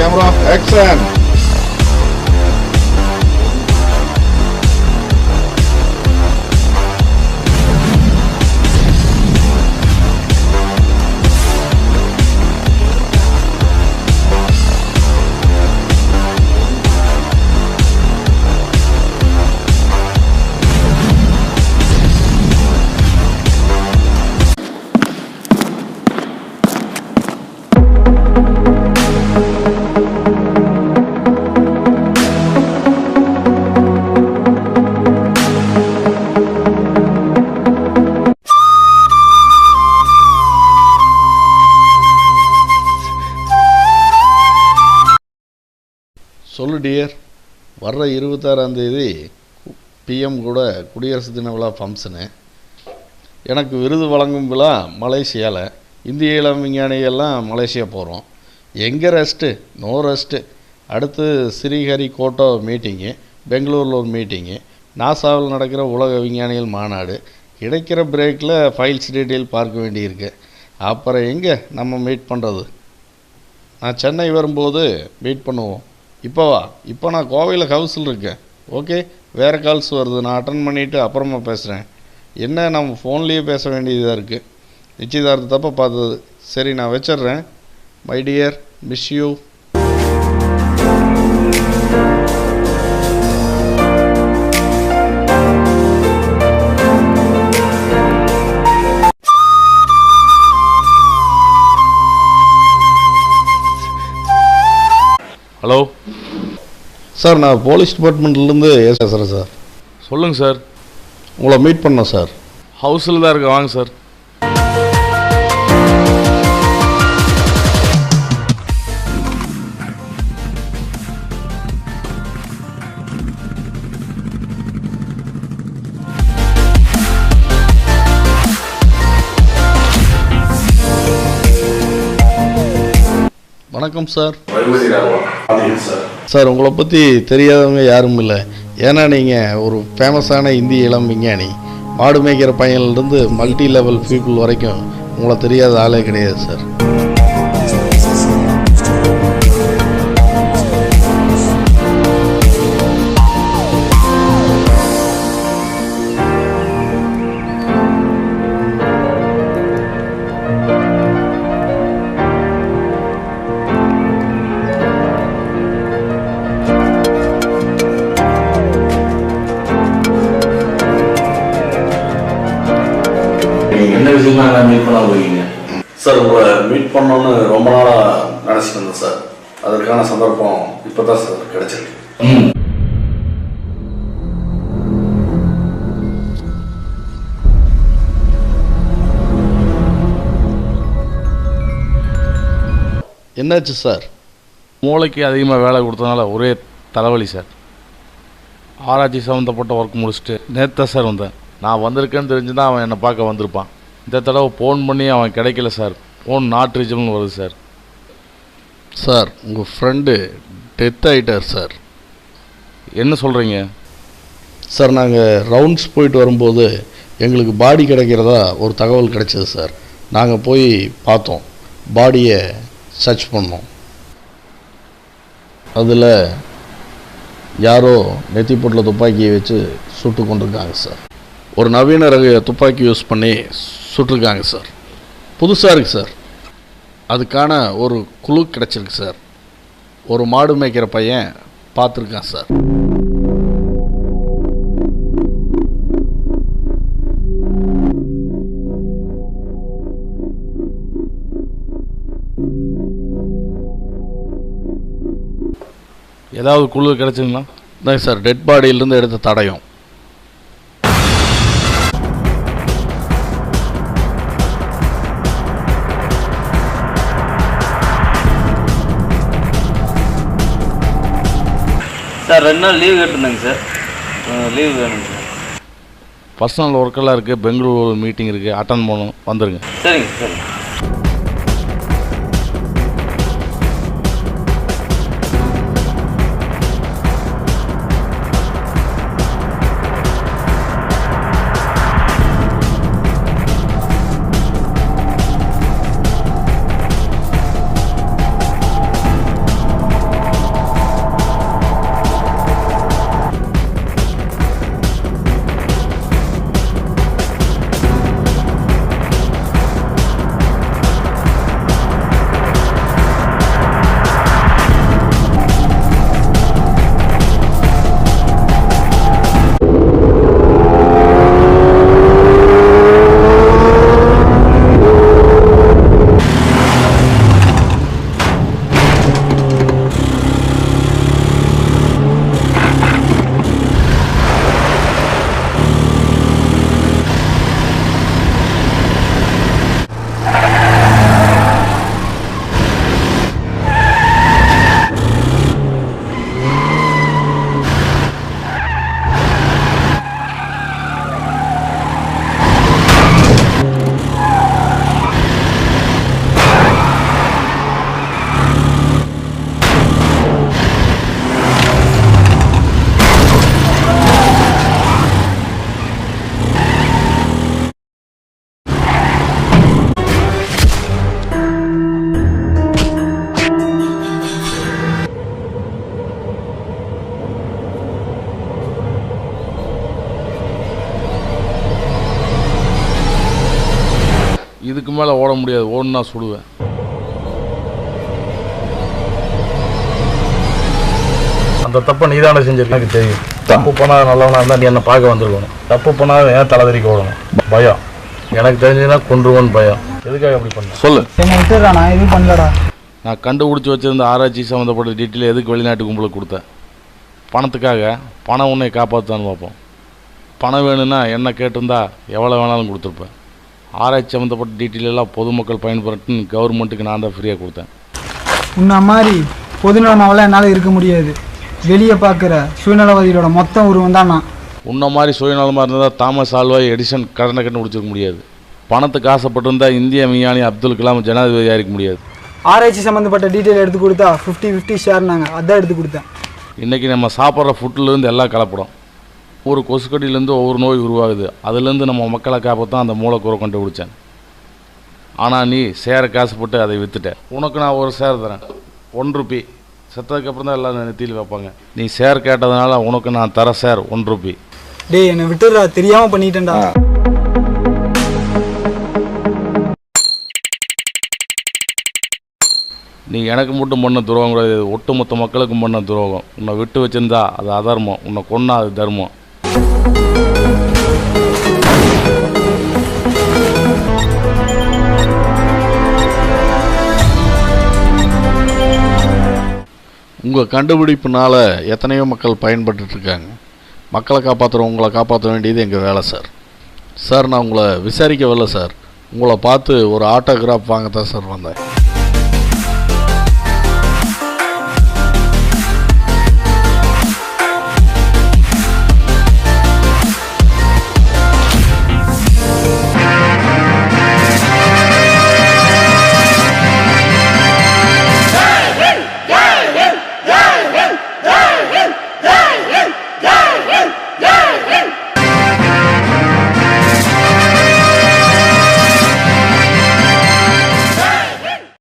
camera, action! சொல்லு dear, வர்ற 26ஆம் தேதி பிஎம் கூட குடியரசு தின விழா ஃபங்க்ஷனு. எனக்கு விருது வழங்கும் விழா மலேசியாவில். இந்திய இளம் விஞ்ஞானிகள்லாம் மலேசியா போகிறோம். எங்கே ரெஸ்ட்டு? No rest. அடுத்து ஸ்ரீஹரிகோட்டா மீட்டிங்கு, பெங்களூரில் ஒரு மீட்டிங்கு, நாசாவில் நடக்கிற உலக விஞ்ஞானிகள் மாநாடு. கிடைக்கிற பிரேக்கில் ஃபைல்ஸ் டீட்டெயில் பார்க்க வேண்டியிருக்கு. அப்புறம் எங்கே நம்ம மீட் பண்ணுறது? நான் சென்னை வரும்போது மீட் பண்ணுவோம். இப்போ வா. இப்போ நான் கோவையில் ஹவுஸில் இருக்கேன். ஓகே, வேறு கால்ஸ் வருது, நான் அட்டன் பண்ணிவிட்டு அப்புறமா பேசுகிறேன். என்ன, நம்ம ஃபோன்லேயே பேச வேண்டியதாக இருக்குது. நிச்சயதார்த்தப்போ பார்த்தது. சரி, நான் வச்சிட்றேன். My dear, miss you. Hello sir, நான் போலீஸ் டிபார்ட்மெண்ட்லேருந்து பேசுகிறேன் சார். சொல்லுங்கள் சார். உங்களை மீட் பண்ணோம் சார். ஹவுஸில் தான் இருக்கேன், வாங்க சார். வணக்கம் சார். சார், உங்களை பற்றி தெரியாதவங்க யாரும் இல்லை. ஏன்னா நீங்கள் ஒரு ஃபேமஸான இந்திய இளம் விஞ்ஞானி. மாடு மேய்க்கிற பையன்லேருந்து மல்டி லெவல் பீப்புள் வரைக்கும் உங்களை தெரியாத ஆளே கிடையாது சார். என்ன விஷயமா மீட் பண்ண போறீங்க சார்? உங்களை மீட் பண்ணோன்னு ரொம்ப நாளாக நினச்சிட்டு இருந்தேன் சார். அதற்கான சந்தர்ப்பம் இப்போ தான் சார் கிடைச்சிருக்கு. என்னாச்சு சார்? மூளைக்கு அதிகமாக வேலை கொடுத்ததுனால ஒரே தலைவலி சார். ஆராய்ச்சி சம்மந்தப்பட்ட ஒர்க் முடிச்சுட்டு நேற்று சார் வந்தேன். நான் வந்திருக்கேன்னு தெரிஞ்சு தான் அவன் என்னை பார்க்க வந்திருப்பான். இந்த தடவை ஃபோன் பண்ணி அவன் கிடைக்கல சார். ஃபோன் நாட் ரீச்சபிள்னு வருது சார். சார், உங்கள் ஃப்ரெண்டு டெத் ஆகிட்டார் சார். என்ன சொல்கிறீங்க சார்? நாங்கள் ரவுண்ட்ஸ் போயிட்டு வரும்போது எங்களுக்கு பாடி கிடைக்கிறதா ஒரு தகவல் கிடைச்சது சார். நாங்கள் போய் பார்த்தோம், பாடியை சர்ச் பண்ணோம். அதில் யாரோ நெத்தி பொட்டில் துப்பாக்கியை வச்சு சுட்டு கொண்டிருக்காங்க சார். ஒரு நவீன ரக துப்பாக்கி யூஸ் பண்ணி சுட்டிருக்காங்க சார். புதுசாக இருக்குது சார். அதுக்கான ஒரு குழு கிடச்சிருக்கு சார். ஒரு மாடு மேய்க்கிற பையன் பார்த்துருக்கான் சார். ஏதாவது குழு கிடச்சிங்களா? தான் சார், டெட் பாடியிலேருந்து எடுத்த தடயம். சார் 2 நாள் லீவ் கேட்டிருந்தேங்க சார். லீவ் வேணுங்க சார். பர்சனல் ஒர்க்கெல்லாம் இருக்குது. பெங்களூர் மீட்டிங் இருக்குது, அட்டன் பண்ணணும். வந்துடுங்க. சரிங்க சரிங்க. முடியாது, ஓடுனா சுடுவேன். அந்த தப்பை நீ தானே செஞ்சிருக்க, எனக்கு தெரியும். தப்பு பண்ணாத நல்லவனா இருந்தால் நீ என்னை பார்க்க வந்திருக்கணும். தப்பு பண்ணாத ஏன் தலைதறிக்க ஓடணும்? பயம். எனக்கு தெரிஞ்சதுன்னா கொன்றுவோன்னு பயம். எதுக்காக அப்படி பண்ண சொல்லு. என்னை விட்டுறா, நான் எதுவும் பண்ணலடா. நான் கண்டுபிடிச்சி வச்சிருந்த ஆராய்ச்சி சம்மந்தப்பட்ட டீட்டெயில் எதுக்கு வெளிநாட்டு கும்பலுக்கு கொடுத்தேன்? பணத்துக்காக. பணம் உன்னை காப்பாற்றான்னு பார்ப்போம். பணம் வேணும்னா என்ன கேட்டிருந்தா எவ்வளோ வேணாலும் கொடுத்துருப்பேன். ஆராய்ச்சி சம்மந்தப்பட்ட டீட்டெயில் எல்லாம் பொதுமக்கள் பயன்படுத்துன்னு கவர்மெண்ட்டுக்கு நான் தான் ஃப்ரீயாக கொடுத்தேன். உன்ன மாதிரி பொதுநலமாவெல்லாம் என்னால் இருக்க முடியாது. வெளியே பார்க்குற சுயநலவாதிகளோட மொத்தம் உருவம் தான் நான். உன்ன மாதிரி சுயநலமாக இருந்தால் தாமஸ் ஆல்வா எடிசன் கடனை கண்டுபிடிச்சிருக்க முடியாது. பணத்துக்கு ஆசைப்பட்டிருந்தால் இந்திய விஞ்ஞானி அப்துல் கலாம் ஜனாதிபதியாக இருக்க முடியாது. ஆராய்ச்சி சம்மந்தப்பட்ட டீட்டெயில் எடுத்து கொடுத்தா 50-50 ஷேர்னாங்க, அதான் எடுத்து கொடுத்தேன். இன்றைக்கி நம்ம சாப்பிட்ற ஃபுட்டிலேருந்து எல்லாம் கலப்படம். ஒரு கொசுக்கடியிலேருந்து ஒவ்வொரு நோய் உருவாகுது. அதுலேருந்து நம்ம மக்களை காப்பாற்ற அந்த மூலக்கூறை கண்டுபிடிச்சேன். ஆனால் நீ சேர காசுப்பட்டு அதை விற்றுட்ட. உனக்கு நான் ஒரு சேர் தரேன், ₹1. செத்ததுக்கப்புறம் தான் எல்லாம் நெத்தியில் வைப்பாங்க. நீ சேர் கேட்டதுனால உனக்கு நான் தர சேர் ₹1. டேய் என்னை விட்டுறா, தெரியாமல் பண்ணிட்டேன்டா. நீ எனக்கு மட்டும் பண்ண துரோகம் கிடையாது, ஒட்டுமொத்த மக்களுக்கும் பண்ண துரோகம். உன்னை விட்டு வச்சிருந்தா அது அதர்மம், உன்னை கொன்னா அது தர்மம். உங்கள் கண்டுபிடிப்புனால எத்தனையோ மக்கள் பயன்பட்டுருக்காங்க. மக்களை காப்பாற்றுற உங்களை காப்பாற்ற வேண்டியது எங்கள் வேலை சார். சார் நான் உங்களை விசாரிக்க வரல சார், உங்களை பார்த்து ஒரு ஆட்டோகிராஃப் வாங்கத்தான் சார் வந்தேன்.